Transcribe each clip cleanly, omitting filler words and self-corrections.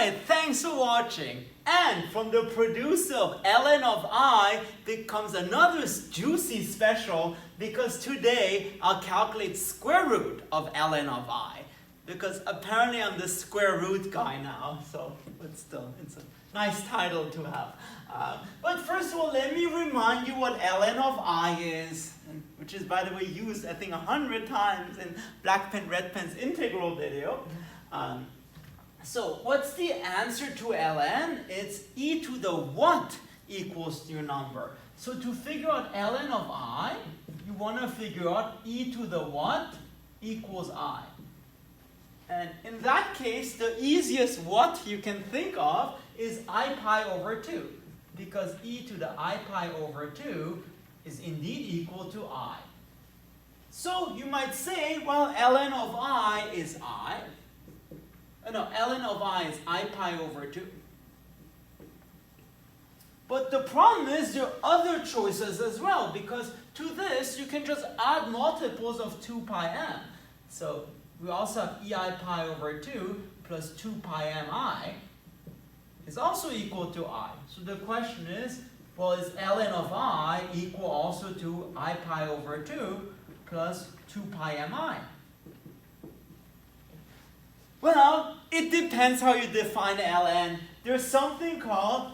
Alright, thanks for watching. And from the producer of ln of I becomes another juicy special, because today I'll calculate square root of ln of I. Because apparently I'm the square root guy now, but still, it's a nice title to have. But first of all, let me remind you what ln of I is, which is, by the way, used, I think, 100 times in blackpenredpen's integral video. So what's the answer to ln? It's e to the what equals your number. So to figure out ln of I, you want to figure out e to the what equals I. And in that case, the easiest what you can think of is I pi over 2. Because e to the I pi over 2 is indeed equal to I. So you might say, well, ln of I is I. No, ln of I is I pi over 2. But the problem is there are other choices as well, because to this you can just add multiples of 2 pi m. So we also have ei pi over 2 plus 2 pi mi is also equal to I. So the question is, well, is ln of I equal also to I pi over 2 plus 2 pi mi? Well, it depends how you define ln. There's something called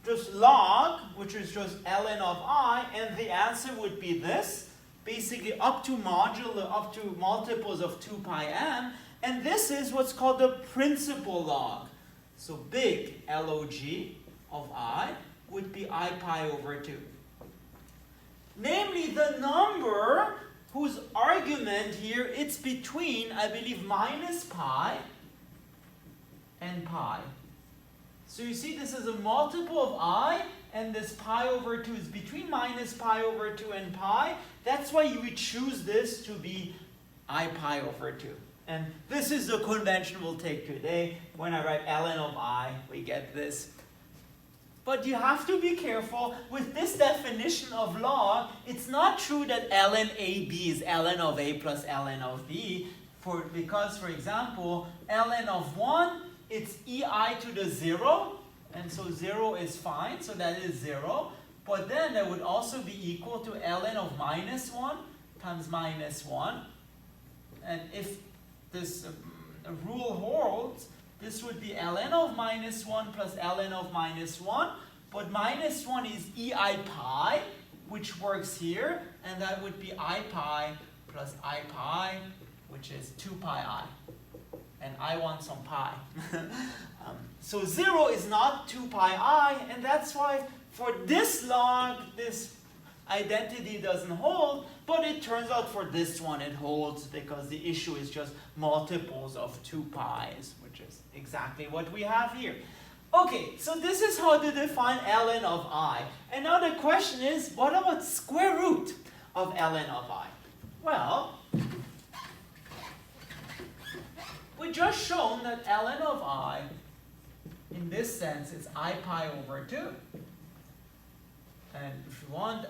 just log, which is just ln of I, and the answer would be this, basically up to multiples of 2 pi m, and this is what's called the principal log. So big log of I would be I pi over 2. Namely, the number whose argument here, it's between, I believe, minus pi and pi. So you see, this is a multiple of I, and this pi over 2 is between minus pi over 2 and pi. That's why you would choose this to be I pi over 2. And this is the convention we'll take today. When I write ln of I, we get this. But you have to be careful with this definition of log. It's not true that ln AB is ln of A plus ln of B, because, for example, ln of 1, it's ei to the 0, and so 0 is fine, so that is 0. But then that would also be equal to ln of minus 1 times minus 1. And if this rule holds, this would be ln of minus 1 plus ln of minus 1. But minus 1 is ei pi, which works here, and that would be I pi plus I pi, which is 2 pi I. And I want some pi. So 0 is not 2 pi I, and that's why for this log, this identity doesn't hold, but it turns out for this one it holds, because the issue is just multiples of 2 pi's, which is exactly what we have here. Okay, so this is how to define ln of I. And now the question is, what about square root of ln of I? Well, we just shown that ln of I, in this sense, is I pi over 2. And if you want,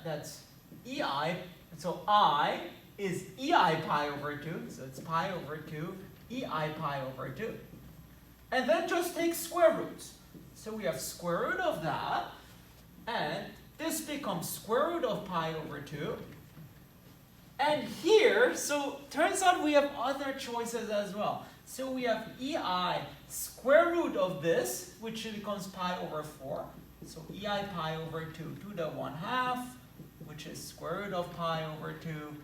that's ei. And so I is ei pi over 2. So it's pi over 2, ei pi over 2. And then just take square roots. So we have square root of that. And this becomes square root of pi over 2. And here, so turns out we have other choices as well. So we have ei square root of this, which becomes pi over 4. So ei pi over 2 to the 1/2, which is square root of pi over 2,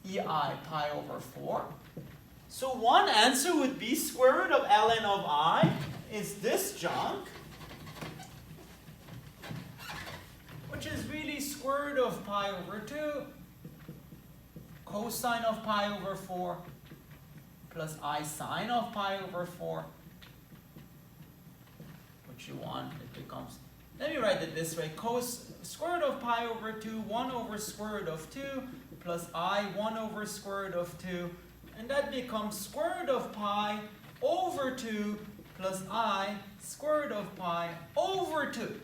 ei pi over 4. So one answer would be square root of ln of I is this junk, which is really square root of pi over 2, cosine of pi over 4, plus I sine of pi over 4, which you want, it becomes, let me write it this way, square root of pi over 2, 1 over square root of 2, plus I 1 over square root of 2, and that becomes square root of pi over 2 plus I square root of pi over 2.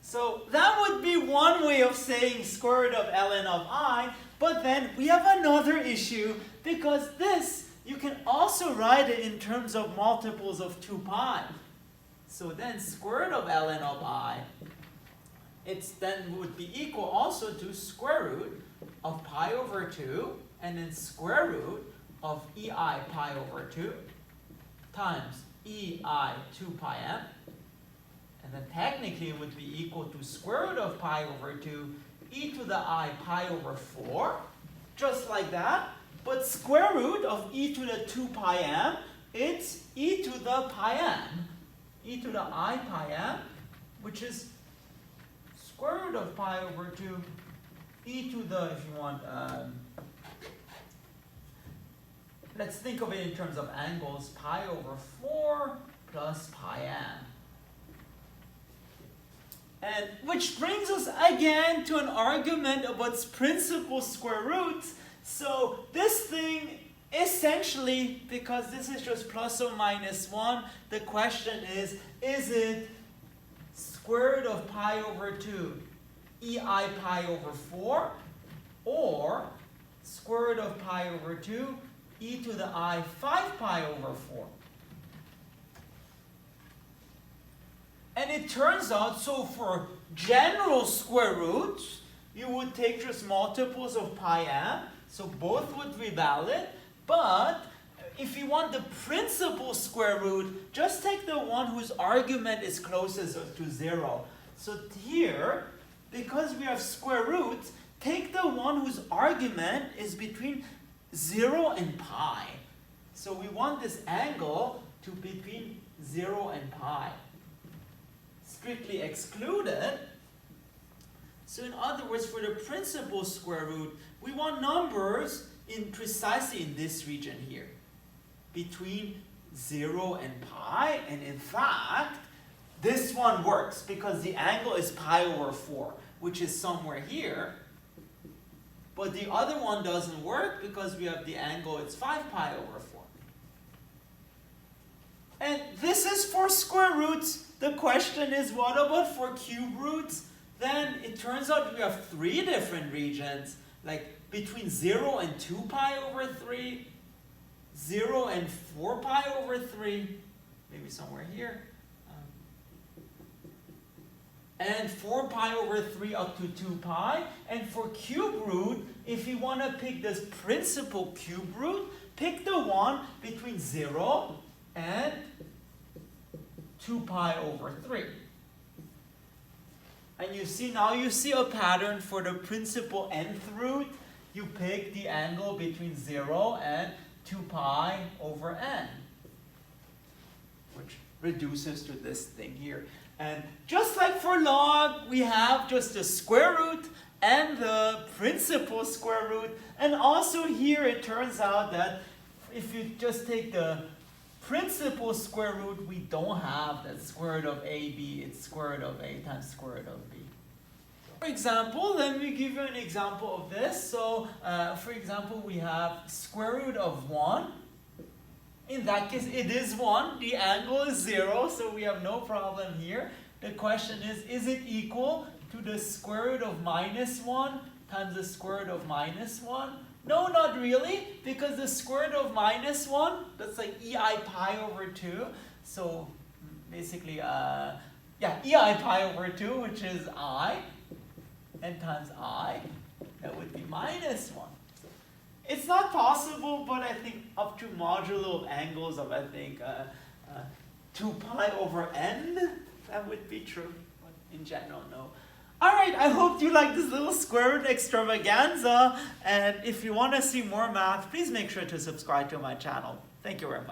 So that would be one way of saying square root of ln of I, but then we have another issue, because this you can also write it in terms of multiples of 2 pi. So then square root of ln of I, it's then would be equal also to square root of pi over 2, and then square root of ei pi over 2 times ei 2 pi m. And then technically it would be equal to square root of pi over 2 e to the I pi over 4, just like that. But square root of e to the 2 pi m, it's e to the pi m, e to the I pi m, which is square root of pi over 2 e to the, if you want, let's think of it in terms of angles, pi over 4 plus pi m. And which brings us again to an argument about principal square roots. So this thing, essentially, because this is just plus or minus 1, the question is it square root of pi over 2 ei pi over 4, or square root of pi over 2 e to the I 5 pi over 4? And it turns out, so for general square roots, you would take just multiples of pi m, so both would be valid. But if you want the principal square root, just take the one whose argument is closest to 0. So here, because we have square roots, take the one whose argument is between 0 and pi. So we want this angle to be between 0 and pi. Strictly excluded. So in other words, for the principal square root, we want numbers in precisely in this region here, between 0 and pi. And in fact, this one works because the angle is pi over 4, which is somewhere here. But the other one doesn't work because we have the angle, it's 5 pi over 4. And this is for square roots. The question is, what about for cube roots? Then it turns out we have 3 different regions, like between 0 and 2 pi over 3, 0 and 4 pi over 3, maybe somewhere here, and 4 pi over 3 up to 2 pi. And for cube root, if you want to pick this principal cube root, pick the one between 0 and 2 pi over 3. And you see, now you see a pattern for the principal nth root. You pick the angle between 0 and 2 pi over n, which reduces to this thing here. And just like for log, we have just the square root and the principal square root. And also here it turns out that if you just take the principal square root, we don't have that square root of ab, it's square root of a times square root of b. For example, let me give you an example of this. So, for example, we have square root of 1. In that case, it is 1. The angle is 0, so we have no problem here. The question is it equal to the square root of minus 1 times the square root of minus 1? No, not really, because the square root of minus 1, that's like ei pi over 2. So basically, ei pi over 2, which is I, and times I, that would be minus 1. It's not possible, but I think up to modulo of angles of, I think, 2 pi over n, that would be true. But in general, no. Alright, I hope you like this little square root extravaganza. And if you want to see more math, please make sure to subscribe to my channel. Thank you very much.